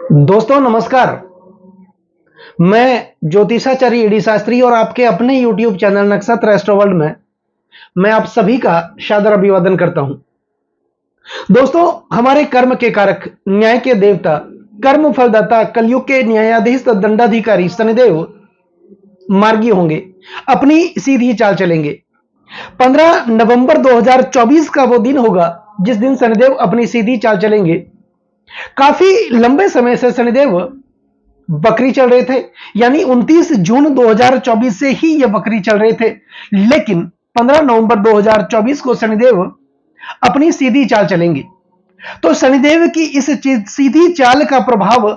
दोस्तों नमस्कार। मैं ज्योतिषाचार्य ईडी शास्त्री और आपके अपने यूट्यूब चैनल नक्षत्र एस्ट्रो वर्ल्ड में मैं आप सभी का सादर अभिवादन करता हूं। दोस्तों, हमारे कर्म के कारक, न्याय के देवता, कर्म फलदाता, कलयुग के न्यायाधीश दंडाधिकारी शनिदेव मार्गी होंगे, अपनी सीधी चाल चलेंगे। 15 नवंबर 2024 का वो दिन होगा जिस दिन शनिदेव अपनी सीधी चाल चलेंगे। काफी लंबे समय से शनिदेव बकरी चल रहे थे, यानी 29 जून 2024 से ही ये बकरी चल रहे थे, लेकिन 15 नवंबर 2024 को शनिदेव अपनी सीधी चाल चलेंगे। तो शनिदेव की इस सीधी चाल का प्रभाव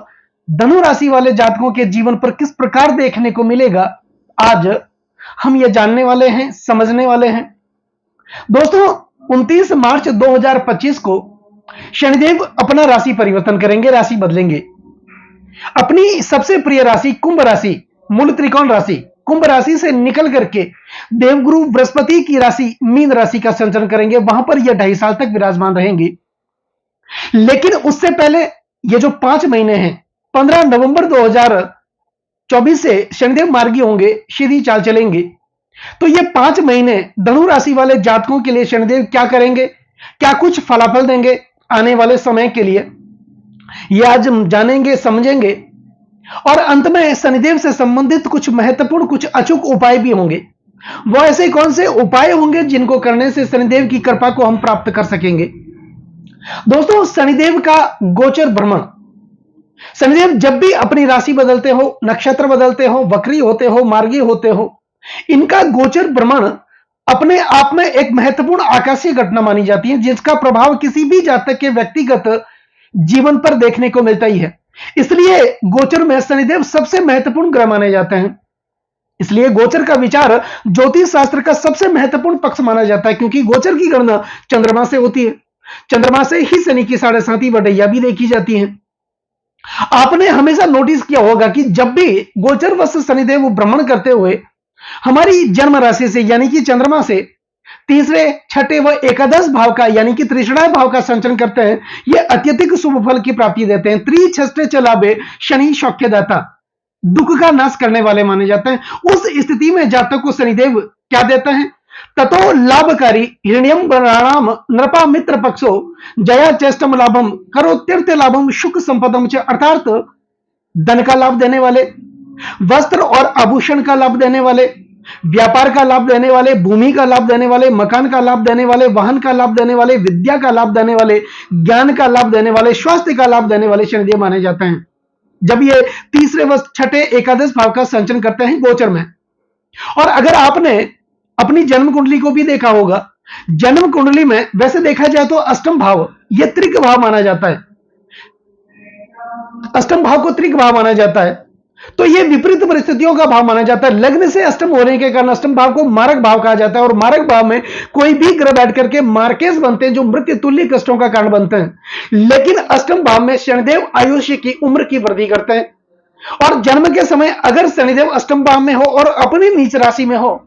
धनु राशि वाले जातकों के जीवन पर किस प्रकार देखने को मिलेगा, आज हम ये जानने वाले हैं, समझने वाले हैं। दोस्तों, 29 मार्च 2025 को शनिदेव अपना राशि परिवर्तन करेंगे, राशि बदलेंगे। अपनी सबसे प्रिय राशि कुंभ राशि, मूल त्रिकोण राशि कुंभ राशि से निकल करके देवगुरु बृहस्पति की राशि मीन राशि का संचरण करेंगे। वहां पर यह 2.5 साल तक विराजमान रहेंगे। लेकिन उससे पहले ये जो 5 महीने हैं, 15 नवंबर 2024 से शनिदेव मार्गी होंगे, सीधी चाल चलेंगे। तो ये 5 महीने धनु राशि वाले जातकों के लिए शनिदेव क्या करेंगे, क्या कुछ फलाफल देंगे आने वाले समय के लिए, ये आज हम जानेंगे, समझेंगे। और अंत में शनिदेव से संबंधित कुछ महत्वपूर्ण, कुछ अचूक उपाय भी होंगे। वो ऐसे कौन से उपाय होंगे जिनको करने से शनिदेव की कृपा को हम प्राप्त कर सकेंगे। दोस्तों, शनिदेव का गोचर भ्रमण, शनिदेव जब भी अपनी राशि बदलते हो, नक्षत्र बदलते हो, वक्री होते हो, मार्गी होते हो, इनका गोचर भ्रमण अपने आप में एक महत्वपूर्ण आकाशीय घटना मानी जाती है, जिसका प्रभाव किसी भी जातक के व्यक्तिगत जीवन पर देखने को मिलता ही है। इसलिए गोचर में शनिदेव सबसे महत्वपूर्ण ग्रह माने जाते हैं। इसलिए गोचर का विचार ज्योतिष शास्त्र का सबसे महत्वपूर्ण पक्ष माना जाता है, क्योंकि गोचर की गणना चंद्रमा से होती है। चंद्रमा से ही शनि की 7.5 वटैया भी देखी जाती है। आपने हमेशा नोटिस किया होगा कि जब भी गोचर वश शनिदेव भ्रमण करते हुए हमारी जन्म राशि से, यानी कि चंद्रमा से तीसरे, छठे व एकादश भाव का, यानी कि त्रिषणाय भाव का संचरण करते हैं, ये अत्यधिक शुभ फल की प्राप्ति देते हैं। त्रिछष्टे चलाबे शनि सौख्यदाता, दुख का नाश करने वाले माने जाते हैं। उस स्थिति में जातक को शनिदेव क्या देते हैं, ततो लाभकारी हिरण्यम वराणाम नृपा मित्र पक्षो जया चेष्टम लाभम करो तीर्थ लाभम सुख संपदम च, अर्थात धन का लाभ देने वाले, वस्त्र और आभूषण का लाभ देने वाले, व्यापार का लाभ देने वाले, भूमि का लाभ देने वाले, मकान का लाभ देने वाले, वाहन का लाभ देने वाले, विद्या का लाभ देने वाले, ज्ञान का लाभ देने वाले, स्वास्थ्य का लाभ देने वाले शनिदेव माने जाते हैं जब ये तीसरे व छठे एकादश भाव का संचरण करते हैं गोचर में। और अगर आपने अपनी जन्म कुंडली को भी देखा होगा, जन्म कुंडली में वैसे देखा जाए तो अष्टम भाव यह त्रिक भाव माना जाता है। अष्टम भाव को त्रिक भाव माना जाता है, तो यह विपरीत परिस्थितियों का भाव माना जाता है। लग्न से अष्टम होने के कारण अष्टम भाव को मारक भाव कहा जाता है, और मारक भाव में कोई भी ग्रह बैठ करके मार्केस बनते हैं, जो मृत्यु तुल्य कष्टों का कारण बनते हैं। लेकिन अष्टम भाव में शनिदेव आयुष्य की, उम्र की वृद्धि करते हैं। और जन्म के समय अगर शनिदेव अष्टम भाव में हो और अपनी नीच राशि में हो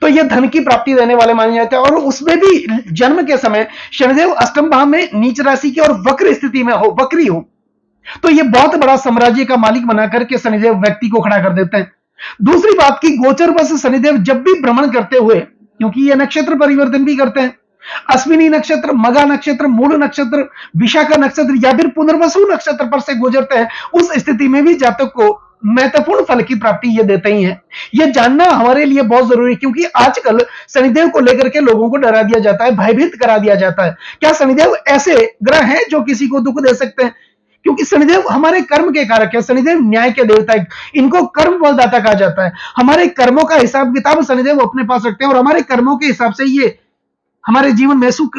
तो यह धन की प्राप्ति देने वाले माने जाते हैं। और उसमें भी जन्म के समय शनिदेव अष्टम भाव में नीच राशि के और वक्र स्थिति में हो, वक्री हो, तो यह बहुत बड़ा साम्राज्य का मालिक बना करके शनिदेव व्यक्ति को खड़ा कर देते हैं। दूसरी बात की गोचर बस शनिदेव जब भी भ्रमण करते हुए, क्योंकि यह नक्षत्र परिवर्तन भी करते हैं, अश्विनी नक्षत्र, मगा नक्षत्र, मूल नक्षत्र, विशाखा नक्षत्र या फिर पुनर्वसु नक्षत्र पर से गुजरते हैं, उस स्थिति में भी जातक को महत्वपूर्ण फल की प्राप्ति ये देते ही है। यह जानना हमारे लिए बहुत जरूरी है, क्योंकि आजकल शनिदेव को लेकर के लोगों को डरा दिया जाता है, भयभीत करा दिया जाता है। क्या शनिदेव ऐसे ग्रह हैं जो किसी को दुख दे सकते हैं? क्योंकि शनिदेव हमारे कर्म के कारक है, शनिदेव न्याय के देवता है, इनको कर्म फलदाता कहा जाता है। हमारे कर्मों का हिसाब किताब शनिदेव अपने पास रखते हैं, और हमारे कर्मों के हिसाब से ये हमारे जीवन में सुख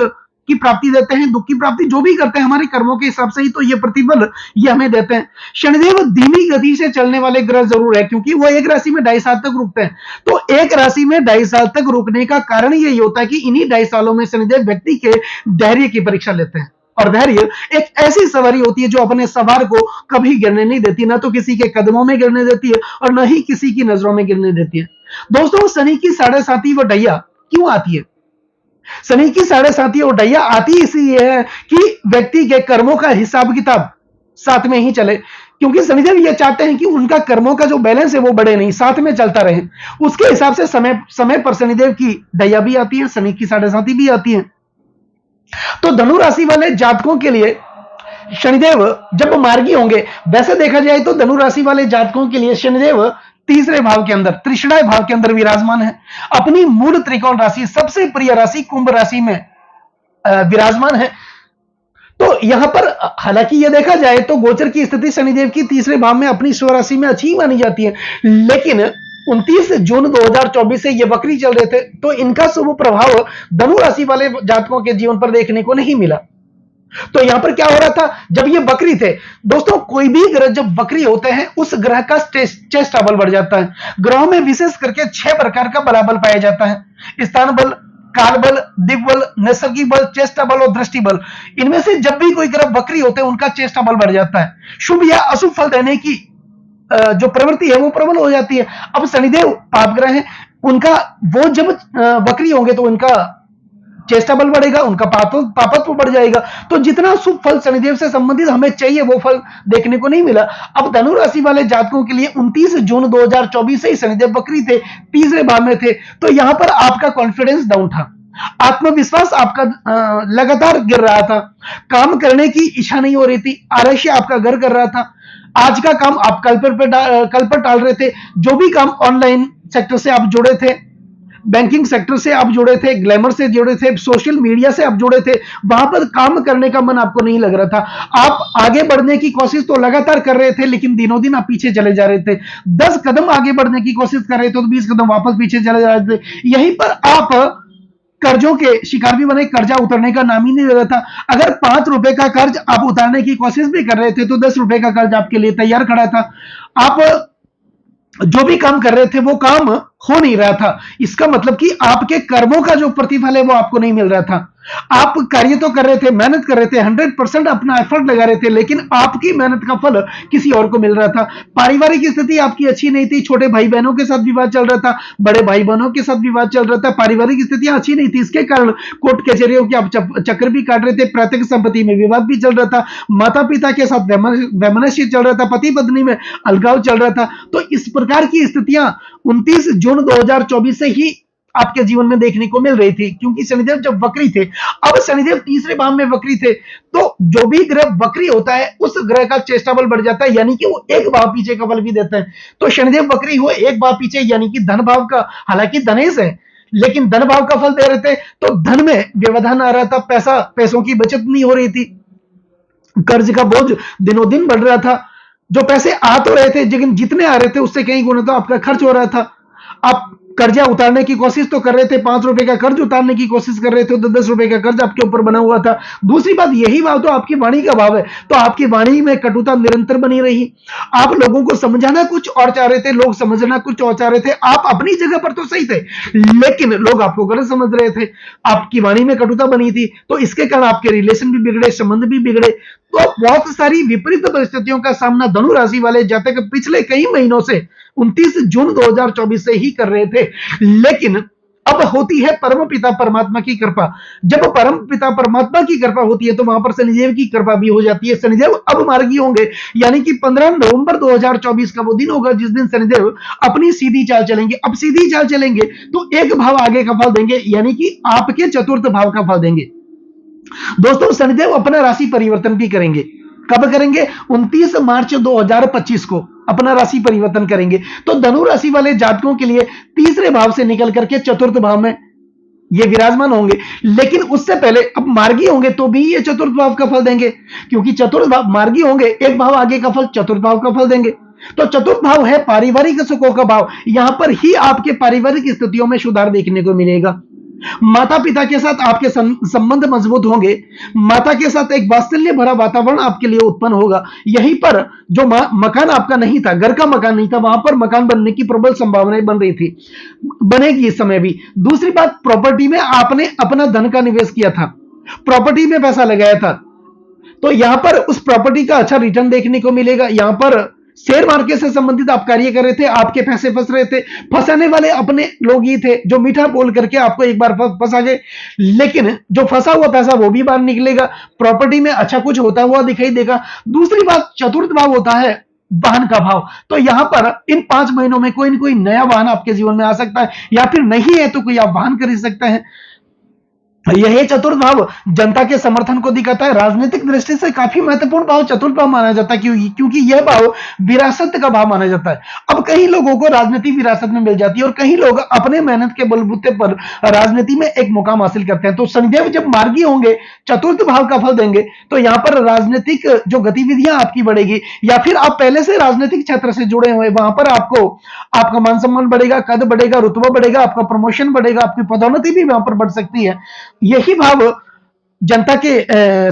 की प्राप्ति देते हैं, दुख की प्राप्ति जो भी करते हैं हमारे कर्मों के हिसाब से ही तो ये प्रतिफल ये हमें देते हैं। शनिदेव धीमी गति से चलने वाले ग्रह जरूर है, क्योंकि वो एक राशि में 2.5 साल तक रुकते हैं। तो एक राशि में 2.5 साल तक रुकने का कारण यही होता है कि इन्हीं 2.5 सालों में शनिदेव व्यक्ति के धैर्य की परीक्षा लेते हैं। और धैर्य एक ऐसी सवारी होती है जो अपने सवार को कभी गिरने नहीं देती, ना तो किसी के कदमों में गिरने देती है और न ही किसी की नजरों में गिरने देती है। दोस्तों, शनि की 7.5 वटैया क्यों आती है? शनि की 7.5 वटैया आती इसलिए है कि व्यक्ति के कर्मों का हिसाब किताब साथ में ही चले, क्योंकि शनिदेव ये चाहते हैं कि उनका कर्मों का जो बैलेंस है वो बढ़े नहीं, साथ में चलता रहे। उसके हिसाब से समय समय पर शनिदेव की दया भी आती है, शनि की साढ़े साथी भी आती है। तो धनु राशि वाले जातकों के लिए शनिदेव जब मार्गी होंगे, वैसे देखा जाए तो धनु राशि वाले जातकों के लिए शनिदेव तीसरे भाव के अंदर, त्रिषणाय भाव के अंदर विराजमान है। अपनी मूल त्रिकोण राशि, सबसे प्रिय राशि कुंभ राशि में विराजमान है। तो यहां पर हालांकि यह देखा जाए तो गोचर की स्थिति शनिदेव की तीसरे भाव में अपनी स्वराशि में अच्छी मानी जाती है, लेकिन 29 जून 2024 से ये वक्री चल रहे थे, तो इनका शुभ प्रभाव धनु राशि वाले जातकों के जीवन पर देखने को नहीं मिला। तो यहां पर क्या हो रहा था, जब ये वक्री थे दोस्तों, कोई भी ग्रह जब वक्री होते हैं उस ग्रह का चेष्टा बल बढ़ जाता है। ग्रहों में विशेष करके 6 प्रकार का बलाबल पाया जाता है: स्थान बल, काल बल, दिग्बल, नैसर्गिक बल, चेष्टा बल और दृष्टि बल। इनमें से जब भी कोई ग्रह वक्री होते हैं उनका चेष्टा बल बढ़ जाता है, शुभ या अशुभ फल देने की जो प्रवृत्ति है वो प्रबल हो जाती है। अब शनिदेव पाप ग्रह है, उनका वो जब वक्री होंगे तो उनका चेष्टा बल बढ़ेगा, उनका पापत्व बढ़ जाएगा। तो जितना शुभ फल शनिदेव से संबंधित हमें चाहिए वो फल देखने को नहीं मिला। अब धनु राशि वाले जातकों के लिए 29 जून 2024 से ही शनिदेव वक्री थे, तीसरे भाव में थे, तो यहां पर आपका कॉन्फिडेंस डाउन था, आत्मविश्वास आपका लगातार गिर रहा था, काम करने की इच्छा नहीं हो रही थी, आलस्य आपका घर कर रहा था, आज का काम आप कल पर टाल रहे थे। जो भी काम ऑनलाइन सेक्टर से आप जुड़े थे, बैंकिंग सेक्टर से आप जुड़े थे, ग्लैमर से जुड़े थे, सोशल मीडिया से आप जुड़े थे, वहां पर काम करने का मन आपको नहीं लग रहा था। आप आगे बढ़ने की कोशिश तो लगातार कर रहे थे, लेकिन दिनों दिन आप पीछे चले जा रहे थे। 10 कदम आगे बढ़ने की कोशिश कर रहे थे तो 20 कदम वापस पीछे चले जा रहे थे। यहीं पर आप कर्जों के शिकार भी बने, कर्जा उतरने का नाम ही नहीं ले रहा था। अगर 5 रुपए का कर्ज आप उतारने की कोशिश भी कर रहे थे तो 10 रुपए का कर्ज आपके लिए तैयार खड़ा था। आप जो भी काम कर रहे थे वो काम हो नहीं रहा था। इसका मतलब कि आपके कर्मों का जो प्रतिफल है वो आपको नहीं मिल रहा था। आप कार्य तो कर रहे थे, मेहनत कर रहे थे, 100% अपना एफर्ट लगा रहे थे, लेकिन आपकी मेहनत का फल किसी और को मिल रहा था। पारिवारिक स्थिति आपकी अच्छी नहीं थी, छोटे भाई बहनों के साथ विवाद चल रहा था, बड़े भाई बहनों के साथ विवाद चल रहा था, पारिवारिक स्थितियां अच्छी नहीं थी। इसके कारण कोर्ट कचहरियों के आप चक्कर भी काट रहे थे, प्रत्येक संपत्ति में विवाद भी चल रहा था, माता पिता के साथ वैमनस्य चल रहा था, पति पत्नी में अलगाव चल रहा था। तो इस प्रकार की स्थितियां 29 जून 2024 से ही आपके जीवन में देखने को मिल रही थी, क्योंकि शनिदेव जब वक्री थे, अब शनिदेव तीसरे भाव में वक्री थे, तो जो भी ग्रह वक्री होता है उस ग्रह का चेष्टा बल बढ़ जाता है, यानी कि वो एक भाव पीछे का बल भी देता है। तो शनिदेव वक्री हो एक भाव पीछे, यानी कि धन भाव का, हालांकि धनेश है लेकिन धन भाव का फल दे रहे थे, तो धन में व्यवधान आ रहा था, पैसों की बचत नहीं हो रही थी, कर्ज का बोझ दिनों दिन बढ़ रहा था। जो पैसे आ तो रहे थे लेकिन जितने आ रहे थे उससे कहीं गुना तो आपका खर्च हो रहा था। आप कर्जा उतारने की कोशिश तो कर रहे थे, 5 रुपए का कर्ज उतारने की कोशिश कर रहे थे तो 10 रुपए का कर्ज आपके ऊपर बना हुआ था। दूसरी बात, यही भाव तो आपकी वाणी का भाव है, तो आपकी वाणी में कटुता निरंतर बनी रही। आप लोगों को समझाना कुछ और चाह रहे थे, लोग समझना कुछ और चाह रहे थे। आप अपनी जगह पर तो सही थे, लेकिन लोग आपको गलत समझ रहे थे, आपकी वाणी में कटुता बनी थी, तो इसके कारण आपके रिलेशन भी बिगड़े, संबंध भी बिगड़े। तो बहुत सारी विपरीत परिस्थितियों का सामना धनु राशि वाले जातक पिछले कई महीनों से 29 जून 2024 से ही कर रहे थे। लेकिन अब होती है परम पिता परमात्मा की कृपा। जब परम पिता परमात्मा की कृपा होती है तो वहां पर शनिदेव की कृपा भी हो जाती है। शनिदेव अब मार्गी होंगे, यानी कि 15 नवंबर 2024 का वो दिन होगा जिस दिन शनिदेव अपनी सीधी चाल चलेंगे। अब सीधी चाल चलेंगे तो एक भाव आगे का फल देंगे, यानी कि आपके चतुर्थ भाव का फल देंगे। दोस्तों, शनिदेव अपना राशि परिवर्तन भी करेंगे। कब करेंगे? 29 मार्च 2025 को अपना राशि परिवर्तन करेंगे। तो धनु राशि वाले जातकों के लिए तीसरे भाव से निकल करके चतुर्थ भाव में ये विराजमान होंगे, लेकिन उससे पहले अब मार्गी होंगे तो भी ये चतुर्थ भाव का फल देंगे, क्योंकि चतुर्थ भाव मार्गी होंगे, एक भाव आगे का फल चतुर्थ भाव का फल देंगे। तो चतुर्थ भाव है पारिवारिक सुखों का भाव, यहां पर ही आपके पारिवारिक स्थितियों में सुधार देखने को मिलेगा। माता पिता के साथ आपके संबंध मजबूत होंगे, माता के साथ एक वात्सल्य भरा वातावरण आपके लिए उत्पन्न होगा। यहीं पर जो मकान आपका नहीं था, घर का मकान नहीं था, वहां पर मकान बनने की प्रबल संभावनाएं बन रही थी, बनेगी इस समय भी। दूसरी बात, प्रॉपर्टी में आपने अपना धन का निवेश किया था, प्रॉपर्टी में पैसा लगाया था, तो यहां पर उस प्रॉपर्टी का अच्छा रिटर्न देखने को मिलेगा। यहां पर शेयर मार्केट से संबंधित आप कार्य कर रहे थे, आपके पैसे फंस रहे थे, फंसाने वाले अपने लोग ही थे जो मीठा बोल करके आपको एक बार फंसा गए, लेकिन जो फंसा हुआ पैसा वो भी बाहर निकलेगा, प्रॉपर्टी में अच्छा कुछ होता हुआ दिखाई देगा। दूसरी बात, चतुर्थ भाव होता है वाहन का भाव। तो यहां पर इन 5 महीनों में कोई ना कोई नया वाहन आपके जीवन में आ सकता है, या फिर नहीं है तो कोई आप वाहन खरीद सकते हैं। यही चतुर्थ भाव जनता के समर्थन को दिखाता है। राजनीतिक दृष्टि से काफी महत्वपूर्ण भाव चतुर्थ भाव माना जाता है, क्योंकि यह भाव विरासत का भाव माना जाता है। अब कई लोगों को राजनीति विरासत में मिल जाती है और कई लोग अपने मेहनत के बलबूते पर राजनीति में एक मुकाम हासिल करते हैं। तो शनिदेव जब मार्गी होंगे, चतुर्थ भाव का फल देंगे, तो यहां पर राजनीतिक जो गतिविधियां आपकी बढ़ेगी, या फिर आप पहले से राजनीतिक क्षेत्र से जुड़े हुए, वहां पर आपका मान सम्मान बढ़ेगा, कद बढ़ेगा, रुतबा बढ़ेगा, आपका प्रमोशन बढ़ेगा, आपकी पदोन्नति भी वहां पर बढ़ सकती है। यही भाव जनता के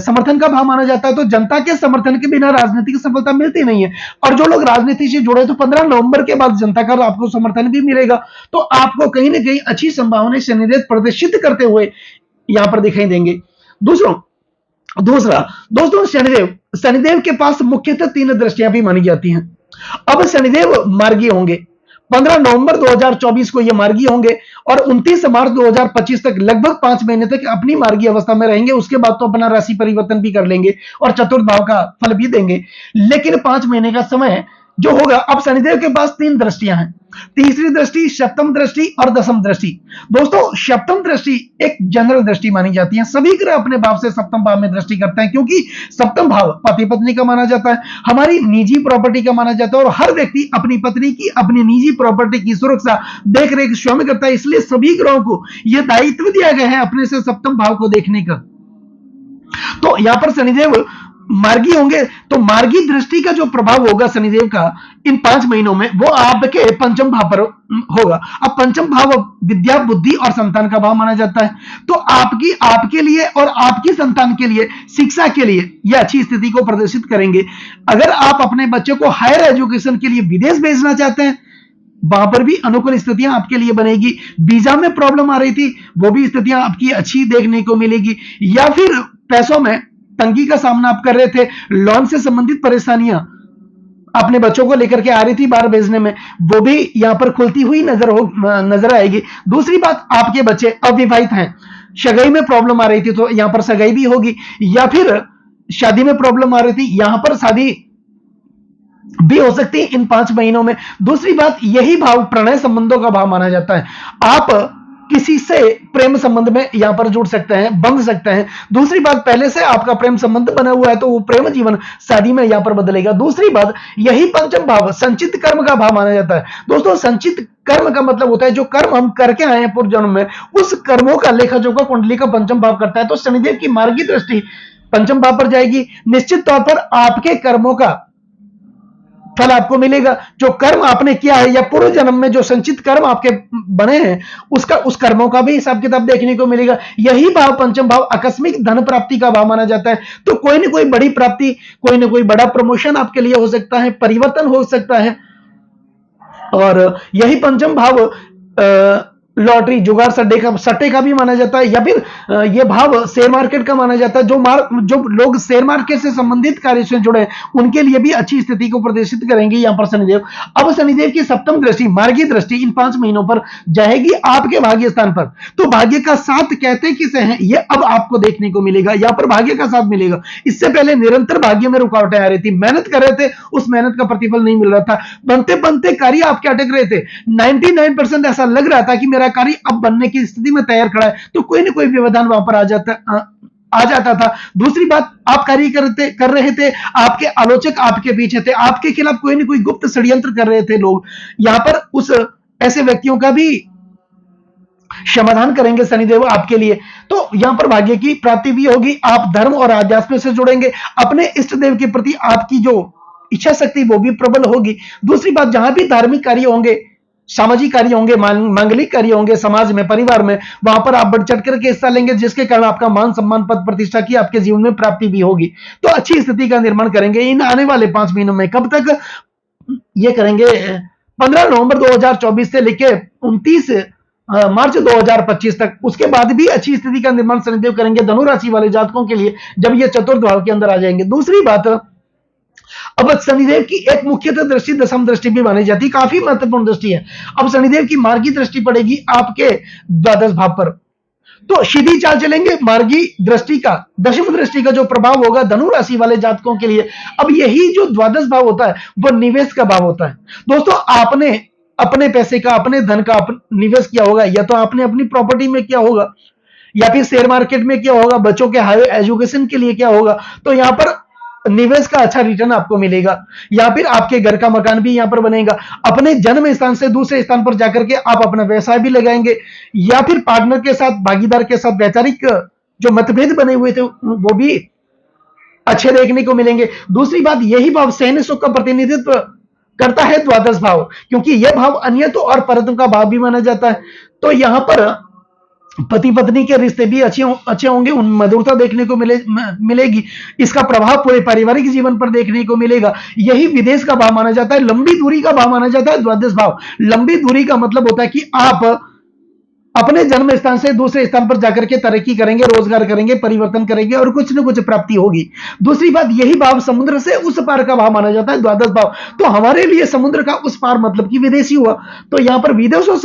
समर्थन का भाव माना जाता है। तो जनता के समर्थन के बिना राजनीतिक सफलता मिलती नहीं है, और जो लोग राजनीति से जुड़े तो 15 नवंबर के बाद जनता का आपको समर्थन भी मिलेगा। तो आपको कहीं ना कहीं अच्छी संभावनाएं शनिदेव प्रदर्शित करते हुए यहां पर दिखाई देंगे। दूसरा दोस्तों, शनिदेव के पास मुख्यतः 3 दृष्टियां भी मानी जाती हैं। अब शनिदेव मार्गी होंगे, 15 नवंबर 2024 को ये मार्गी होंगे और 29 मार्च 2025 तक लगभग 5 महीने तक अपनी मार्गी अवस्था में रहेंगे। उसके बाद तो अपना राशि परिवर्तन भी कर लेंगे और चतुर्थ भाव का फल भी देंगे, लेकिन 5 महीने का समय जो होगा। अब शनिदेव के पास 3 दृष्टियां हैं, तीसरी दृष्टि, सप्तम दृष्टि और दशम दृष्टि। दोस्तों, सप्तम दृष्टि एक जनरल दृष्टि मानी जाती है। सभी ग्रह अपने भाव से सप्तम भाव में दृष्टि करते हैं, क्योंकि सप्तम भाव पति पत्नी का माना जाता है, हमारी निजी प्रॉपर्टी का माना जाता है, और हर व्यक्ति अपनी पत्नी की, अपनी निजी प्रॉपर्टी की सुरक्षा देख रेख स्वयं करता है। इसलिए सभी ग्रहों को यह दायित्व दिया गया है अपने से सप्तम भाव को देखने का। तो यहां पर शनिदेव मार्गी होंगे, तो मार्गी दृष्टि का जो प्रभाव होगा शनिदेव का इन 5 महीनों में, वो आपके पंचम भाव पर होगा। अब पंचम भाव विद्या, बुद्धि और संतान का भाव माना जाता है। तो आपके लिए और आपकी संतान के लिए, शिक्षा के लिए यह अच्छी स्थिति को प्रदर्शित करेंगे। अगर आप अपने बच्चे को हायर एजुकेशन के लिए विदेश भेजना चाहते हैं, वहां पर भी अनुकूल स्थितियां आपके लिए बनेगी। वीजा में प्रॉब्लम आ रही थी, वो भी स्थितियां आपकी अच्छी देखने को मिलेगी। या फिर पैसों में तंगी का सामना आप कर रहे थे, लोन से संबंधित परेशानियां अपने बच्चों को लेकर के आ रही थी बाहर भेजने में, वो भी यहां पर खुलती हुई नजर आएगी। दूसरी बात, आपके बच्चे अविवाहित हैं, सगाई में प्रॉब्लम आ रही थी, तो यहां पर सगाई भी होगी। या फिर शादी में प्रॉब्लम आ रही थी, यहां पर शादी भी हो सकती है इन 5 महीनों में। दूसरी बात, यही भाव प्रणय संबंधों का भाव माना जाता है। आप किसी से प्रेम संबंध में यहां पर जुड़ सकते हैं, बंध सकते हैं। दूसरी बात, पहले से आपका प्रेम संबंध बना हुआ है, तो वो प्रेम जीवन शादी में यहां पर बदलेगा। दूसरी बात, यही पंचम भाव संचित कर्म का भाव माना जाता है। दोस्तों, संचित कर्म का मतलब होता है जो कर्म हम करके आए हैं पूर्व जन्म में, उस कर्मों का लेखा जोखा कुंडली का पंचम भाव करता है। तो शनिदेव की मार्गी दृष्टि पंचम भाव पर जाएगी, निश्चित तौर पर आपके कर्मों का फल आपको मिलेगा। जो कर्म आपने किया है या पूर्व जन्म में जो संचित कर्म आपके बने हैं, उस कर्मों का भी हिसाब किताब देखने को मिलेगा। यही भाव पंचम भाव आकस्मिक धन प्राप्ति का भाव माना जाता है। तो कोई ना कोई बड़ी प्राप्ति, कोई ना कोई बड़ा प्रमोशन आपके लिए हो सकता है, परिवर्तन हो सकता है। और यही पंचम भाव लॉटरी, जुगाड़, सट्टे का भी माना जाता है। या फिर यह भाव शेयर मार्केट का माना जाता है। जो लोग शेयर मार्केट से संबंधित कार्य से जुड़े हैं, उनके लिए भी अच्छी स्थिति को प्रदर्शित करेंगे यहां पर शनिदेव। अब शनिदेव की सप्तम दृष्टि, मार्गी दृष्टि इन 5 महीनों पर जाएगी आपके भाग्य स्थान पर। तो भाग्य का साथ कहते किसे हैं, यह अब आपको देखने को मिलेगा। यहां पर भाग्य का साथ मिलेगा। इससे पहले निरंतर भाग्य में रुकावटें आ रही थी, मेहनत कर रहे थे, उस मेहनत का प्रतिफल नहीं मिल रहा था, बनते बनते कार्य आपके अटक रहे थे। 99% ऐसा लग रहा था कि मेरा कार्य अब बनने की स्थिति में तैयार खड़ा है, तो कोई ना कोई व्यवधान वहां पर आ जाता था। दूसरी बात, आप कार्य कर रहे थे, आपके आलोचक आपके पीछे थे, आपके खिलाफ कोई ना कोई गुप्त षड्यंत्र कर रहे थे लोग। यहां पर उस ऐसे व्यक्तियों का भी समाधान करेंगे शनिदेव आपके लिए। तो यहां पर भाग्य की प्राप्ति भी होगी। आप धर्म और आध्यात्म से जुड़ेंगे, अपने इष्ट देव के प्रति आपकी जो इच्छा शक्ति वो भी प्रबल होगी। दूसरी बात, जहां भी धार्मिक कार्य होंगे, सामाजिक कार्य होंगे, मांगलिक कार्य होंगे समाज में, परिवार में, वहां पर आप बढ़ चढ़ करके हिस्सा लेंगे, जिसके कारण आपका मान सम्मान, पद प्रतिष्ठा की आपके जीवन में प्राप्ति भी होगी। तो अच्छी स्थिति का निर्माण करेंगे इन आने वाले 5 महीनों में। कब तक ये करेंगे? 15 नवंबर 2024 से लेकर 29 मार्च 2025 तक। उसके बाद भी अच्छी स्थिति का निर्माण शनिदेव करेंगे धनु राशि वाले जातकों के लिए, जब ये चतुर्थ भाव के अंदर आ जाएंगे। दूसरी बात, अब शनिदेव की एक मुख्यतः दृष्टि दशम दृष्टि भी मानी जाती है, काफी महत्वपूर्ण दृष्टि है। अब शनिदेव की मार्गी दृष्टि पड़ेगी आपके द्वादश भाव पर, तो सीधी चाल चलेंगे। मार्गी दृष्टि का, दशम दृष्टि का जो प्रभाव होगा धनु राशि वाले जातकों के लिए, अब यही जो द्वादश भाव होता है वो निवेश का भाव होता है। दोस्तों, आपने अपने पैसे का, अपने धन का निवेश किया होगा, या तो आपने अपनी प्रॉपर्टी में किया होगा, या फिर शेयर मार्केट में क्या होगा, बच्चों के हायर एजुकेशन के लिए क्या होगा, तो यहां पर निवेश का अच्छा रिटर्न आपको मिलेगा, या फिर आपके घर का मकान भी यहां पर बनेगा। अपने जन्म स्थान से दूसरे स्थान पर जाकर के आप अपना व्यवसाय भी लगाएंगे, या फिर पार्टनर के साथ, भागीदार के साथ वैचारिक जो मतभेद बने हुए थे वो भी अच्छे देखने को मिलेंगे। दूसरी बात, यही भाव सैन्य सुख का प्रतिनिधित्व करता है द्वादश भाव, क्योंकि यह भाव अन्यत और परत्व का भाव भी माना जाता है। तो यहां पर पति पत्नी के रिश्ते भी अच्छे होंगे, उनमें मधुरता देखने को मिलेगी। इसका प्रभाव पूरे पारिवारिक जीवन पर देखने को मिलेगा। यही विदेश का भाव माना जाता है, लंबी दूरी का भाव माना जाता है द्वादश भाव। लंबी दूरी का मतलब होता है कि आप अपने जन्म स्थान से दूसरे स्थान पर जाकर के तरक्की करेंगे, रोजगार करेंगे, परिवर्तन करेंगे और कुछ न कुछ प्राप्ति होगी। दूसरी बात, यही भाव समुद्र से उस पार का भाव माना जाता है द्वादश भाव। तो हमारे लिए समुद्र का उस पार मतलब कि विदेशी हुआ। तो यहां पर विदेशों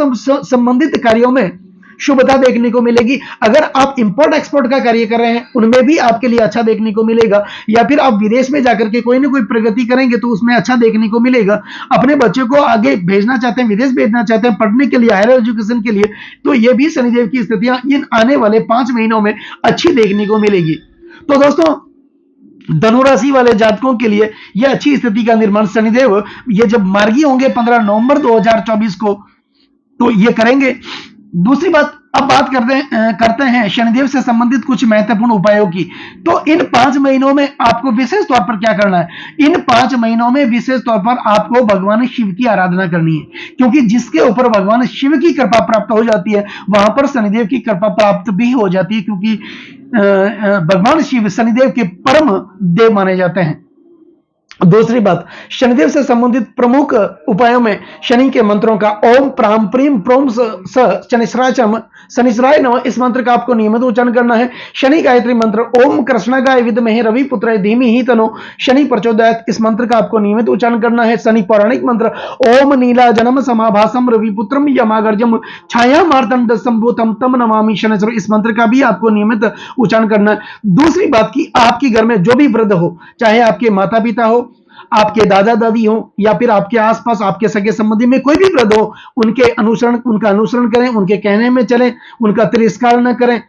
संबंधित कार्यों में शुभता देखने को मिलेगी। अगर आप इंपोर्ट एक्सपोर्ट का कार्य कर रहे हैं, उनमें भी आपके लिए अच्छा देखने को मिलेगा, या फिर आप विदेश में जाकर के कोई ना कोई प्रगति करेंगे तो उसमें अच्छा देखने को मिलेगा। अपने बच्चे को आगे भेजना चाहते हैं, विदेश भेजना चाहते हैं पढ़ने के लिए, हायर एजुकेशन के लिए, तो यह भी शनिदेव की स्थितियां इन आने वाले 5 महीनों में अच्छी देखने को मिलेगी। तो दोस्तों, धनु राशि वाले जातकों के लिए यह अच्छी स्थिति का निर्माण शनिदेव ये जब मार्गी होंगे 15 नवंबर 2024 को, तो ये करेंगे। दूसरी बात, अब बात करते हैं शनिदेव से संबंधित कुछ महत्वपूर्ण उपायों की। तो इन 5 महीनों में आपको विशेष तौर पर क्या करना है? इन 5 महीनों में विशेष तौर पर आपको भगवान शिव की आराधना करनी है, क्योंकि जिसके ऊपर भगवान शिव की कृपा प्राप्त हो जाती है वहां पर शनिदेव की कृपा प्राप्त भी हो जाती है, क्योंकि भगवान शिव शनिदेव के परम देव माने जाते हैं। दूसरी बात, शनिदेव से संबंधित प्रमुख उपायों में शनि के मंत्रों का ओम प्राम प्रीम प्रोम शनिश्राचम शनिश्राय नमः, इस मंत्र का आपको नियमित उच्चारण करना है। शनि गायत्री मंत्र ओम कृष्णगाय विद्महे रवि पुत्राय धीमहि तनो शनि प्रचोदयात्, इस मंत्र का आपको नियमित उच्चारण करना है। शनि पौराणिक मंत्र ओम नीला जनम समाभासम रवि पुत्रम यमागर्जम छाया मार्तंड संभूतम तम नमामि शनिश्चर, इस मंत्र का भी आपको नियमित उच्चारण करना है। दूसरी बात की, आपके घर में जो भी वृद्ध हो, चाहे आपके माता पिता हो, आपके दादा दादी हो, या फिर आपके आसपास आपके सगे संबंधी में कोई भी वृद्ध हो, उनका अनुसरण करें, उनके कहने में चलें, उनका तिरस्कार न करें,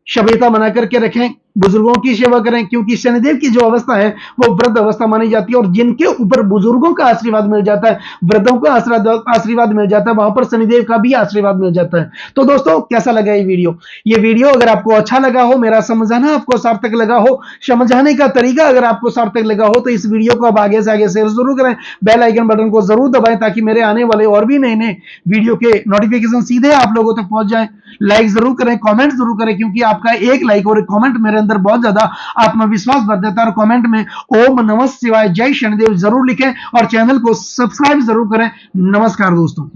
सभ्यता बना करके रखें, बुजुर्गों की सेवा करें, क्योंकि शनिदेव की जो अवस्था है वो वृद्ध अवस्था मानी जाती है, और जिनके ऊपर बुजुर्गों का आशीर्वाद मिल जाता है, वृद्धों का आशीर्वाद मिल जाता है, वहां पर शनिदेव का भी आशीर्वाद मिल जाता है। तो दोस्तों, कैसा लगा ये वीडियो अगर आपको अच्छा लगा हो, मेरा समझाना आपको सार्थक लगा हो, समझाने का तरीका अगर आपको सार्थक लगा हो, तो इस वीडियो को आप आगे से आगे शेयर जरूर करें, बेल आइकन बटन को जरूर दबाएं, ताकि मेरे आने वाले और भी नए नए वीडियो के नोटिफिकेशन सीधे आप लोगों तक पहुंच जाए। लाइक जरूर करें, कमेंट जरूर करें, क्योंकि आपका एक लाइक और एक कमेंट मेरे अंदर बहुत ज्यादा आत्मविश्वास भर देता है। और कमेंट में ओम नमः शिवाय जय शनिदेव जरूर लिखें, और चैनल को सब्सक्राइब जरूर करें। नमस्कार दोस्तों।